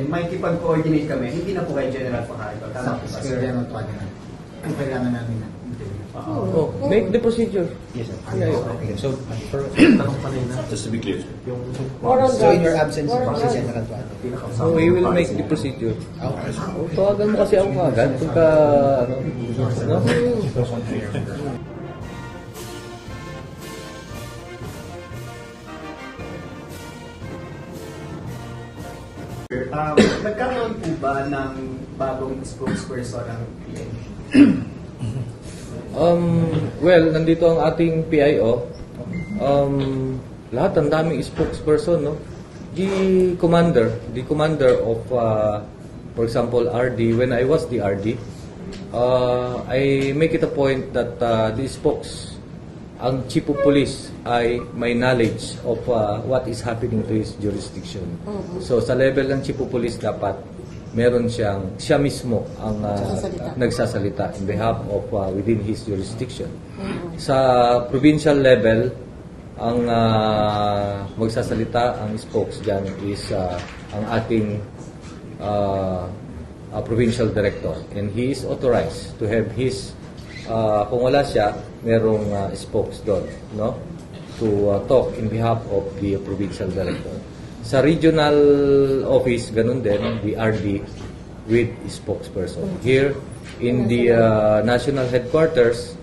makikipag-coordinate kami, hindi na po kay General Fajardo. Tama po ba, sir? Ang kailangan namin na interview. Make the procedure. Yes, sir. Okay, so, Tanong pa rin na. just to be clear, sir. So in your absence, si General Tuano. So we will make the procedure. Tawagan mo kasi ako agad pagka no? Nagkaroon po ba ng bagong spokesperson ng PNP? Well, nandito ang ating PIO. Lahat ang daming spokesperson, no? The commander of, for example, RD. When I was the RD, I make it a point that the ang chief of police ay may knowledge of what is happening to his jurisdiction. So sa level ng chief of police dapat meron siya mismo ang nagsasalita in behalf of within his jurisdiction. Sa provincial level, ang magsasalita, ang spokes dyan is ang ating provincial director, and he is authorized to have his kung wala siya, merong spokes doon, no? To talk in behalf of the provincial director. Sa regional office, ganun din, the RD with spokesperson. Here, in the national headquarters,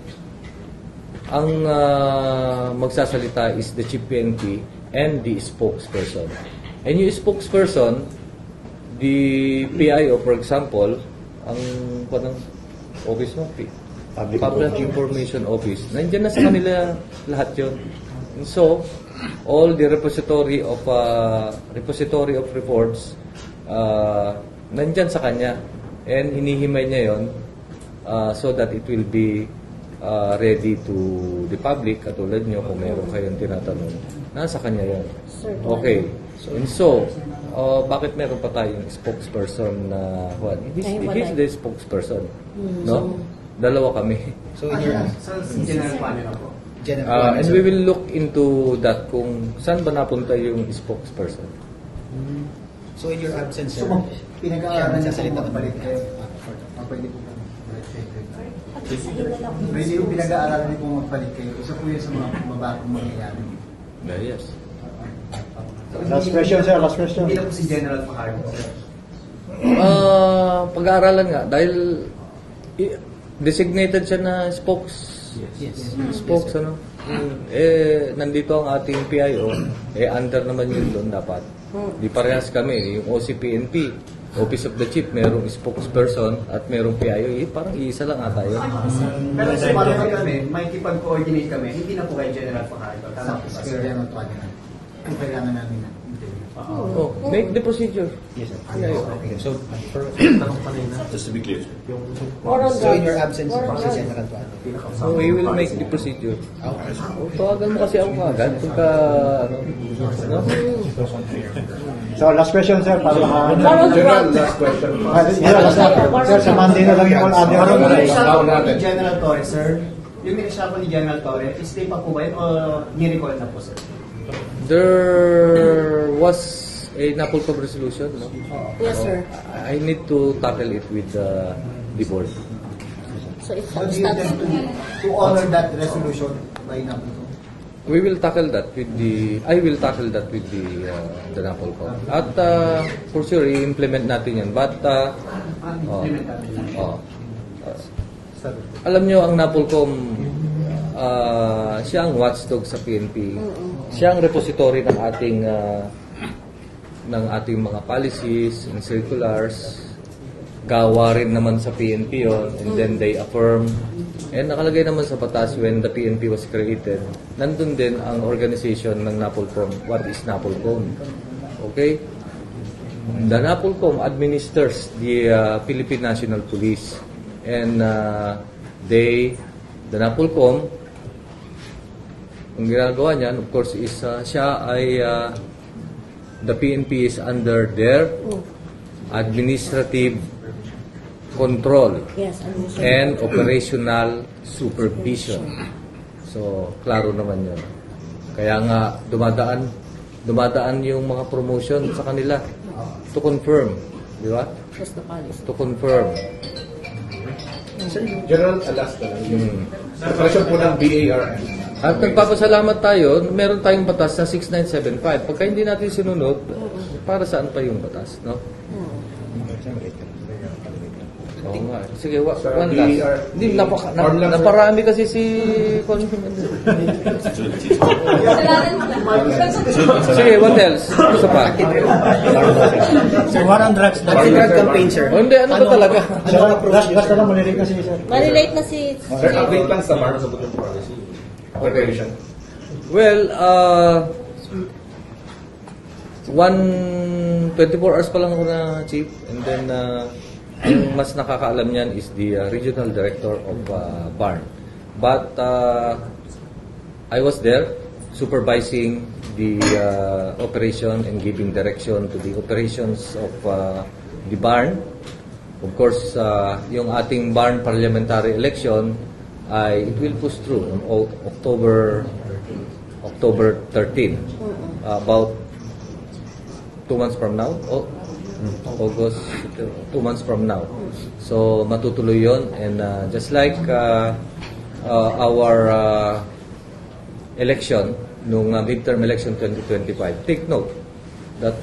ang magsasalita is the chief PNP and the spokesperson. And yung spokesperson, the PIO, for example, ang office mo, Public Information Office. Nandiyan na sa kanila lahat yun. And so, all the repository of reports nandyan sa kanya. And hinihimay niya yun so that it will be ready to the public. Katulad nyo, kung meron kayong tinatanong, nasa kanya yun. Okay. So, bakit meron pa tayong spokesperson na Juan? He's the spokesperson. No? Dalawa kami. So in your General Tuano na po. And we will look into that kung saan ba napunta yung spokesperson. So in your absence, sir, So, pinag-aaralan niya sa salita balik kayo. Pwede po kami. Pwede po pinag-aaralan niyo kung magbalik kayo. Isa po yun sa mga mabagong mangyayari. Yes. Last question, sir. Last question. Hindi na po si General Fajardo. Pag-aaralan nga dahil designated siya na spokes. Yes. Spokes, ano? Nandito ang ating PIO, under naman yun doon dapat. Di parehas kami, yung OCPNP, Office of the Chief, merong spokesperson at merong PIO, parang iisa lang ata yun. Pero sa paano kami, makikipag-coordinate kami, hindi na po kay General Fajardo. Tama po ba, sir? Ang kailangan namin na interview. Make the procedure. Yes, sir. Okay, so, Tanong pa rin na. just to be clear, sir. So in your absence, si General Tuano. So we will make the procedure. Tawagan mo kasi ako agad pagka no? So, last question, sir. Para General, last question. Sir, sa Monday na lang yung all other. Yung minishapo ni General Torre, sir, yung minishapo ni General Torre, stay pa po ba yun o ni-recall na po, sir? There was a NAPOLCOM resolution, no? Yes, sir. I need to tackle it with the board. So it's How do you intend to honor that resolution by NAPOLCOM? We will tackle that with I will tackle that with the NAPOLCOM. At for sure, i-implement natin yan. But, alam nyo, ang NAPOLCOM, siya ang watchdog sa PNP. Siya ang repository ng ating mga policies and circulars. Gawa rin naman sa PNP yun, and then they affirm. And nakalagay naman sa batas when the PNP was created, nandun din ang organization ng NAPOLCOM. What is NAPOLCOM? Okay? The NAPOLCOM administers the Philippine National Police. And the NAPOLCOM, ang ginagawa niyan, of course, is siya ay the PNP is under their administrative control and operational supervision. So, klaro naman yun. Kaya nga, dumadaan yung mga promotion sa kanila. To confirm, di ba? Just the policy. To confirm. General, last na lang. Yung operation po ng BARM. At nagpapasalamat tayo, meron tayong batas na 6975. Pagka hindi natin sinunod, para saan pa yung batas, no? Oo nga. Sige, Sir, one we last. are- Hindi, Form lang, sir. naparami kasi si Congressman. Sige, what else? Isa pa. Sir, war on drugs. Anti-drug campaign, sir. O, hindi, ano ba talaga? Sir, last na lang, malilate na si sir. Malilate na si... Sir, update lang sa Mars sa Bukit Policy. Operation. Well, 24 hours pa lang ako na chief, and then yung mas nakakaalam niyan is the regional director of BARN. But I was there supervising the operation and giving direction to the operations of the BARN. Of course, yung ating BARN parliamentary election ay it will push through on October 13, about 2 months from now. August, 2 months from now. So matutuloy yon, and just like our election nung midterm election 2025, take note that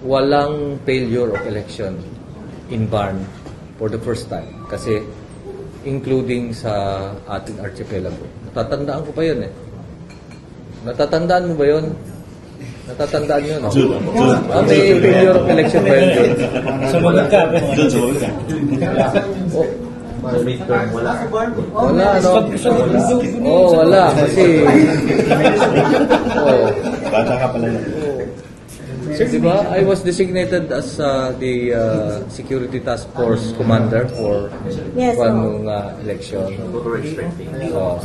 walang failure of election in BARN for the first time, kasi including sa ating archipelago. Natatandaan ko pa yun eh. Natatandaan mo ba yun? Natatandaan nyo, no? May failure of election ba yun? Sumagot ka. Oh. Wala, no? Oh, wala. Kasi... Oh. Bata ka pala yan. Diba? I was designated as the Security Task Force Commander for Yes, one election.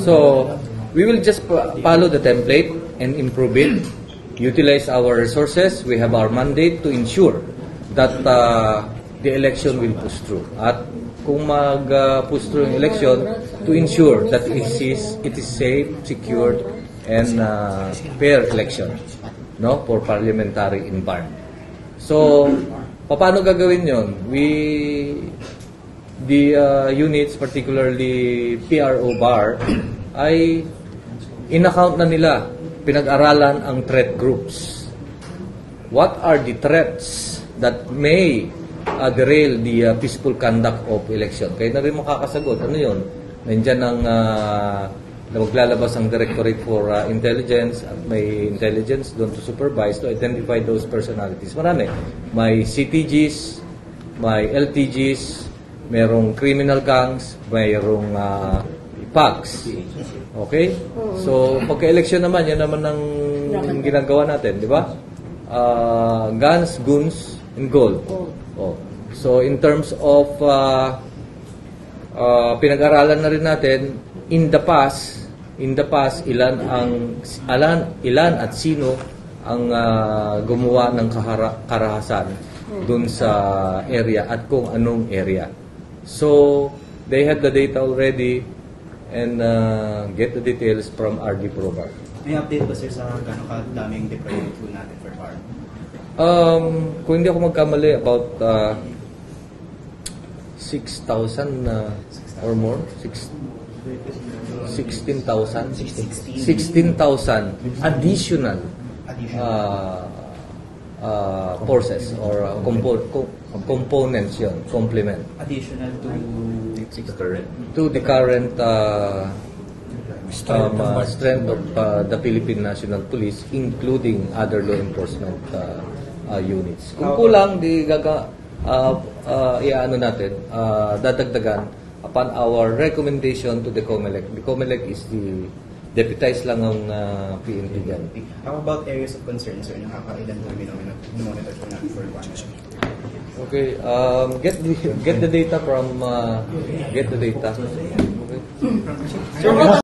So, we will just follow the template and improve it. Utilize our resources. We have our mandate to ensure that the election will push through. At kung mag-push through yung election, to ensure that it is safe, secured, and fair election, no, for parliamentary in BARN. So, paano gagawin yon? The units, particularly PRO BAR, ay in-account na nila, pinag-aralan ang threat groups. What are the threats that may derail the peaceful conduct of election? Kayo na rin makakasagot. Ano yun? Nandiyan ang maglalabas ang Directorate for Intelligence at may intelligence doon to supervise, to identify those personalities. Marami. May CTGs, may LTGs, mayroong criminal gangs, mayroong PAGs. Okay? So, pagka-election naman, yan naman ang ginagawa natin, di ba? Guns, goons, and gold. Oh. So, in terms of pinag-aralan na rin natin, in the past, ilan at sino ang gumawa ng karahasan dun sa area at kung anong area. So, they have the data already and get the details from RD Probar. May update ba, sir, sa gano'ng kadaming deployment po natin for BARN? Kung hindi ako magkamali, about 6,000 or more. 16,000 additional forces or components yun, complement Additional to the current strength of the Philippine National Police, including other law enforcement units. Kung kulang, di iaano natin, dadagdagan upon our recommendation to the COMELEC. The COMELEC is the deputized lang ng PNP yan. How about areas of concern, sir? Nakakailan po monitor po natin for BARN? Okay, get the data from get the data. Okay.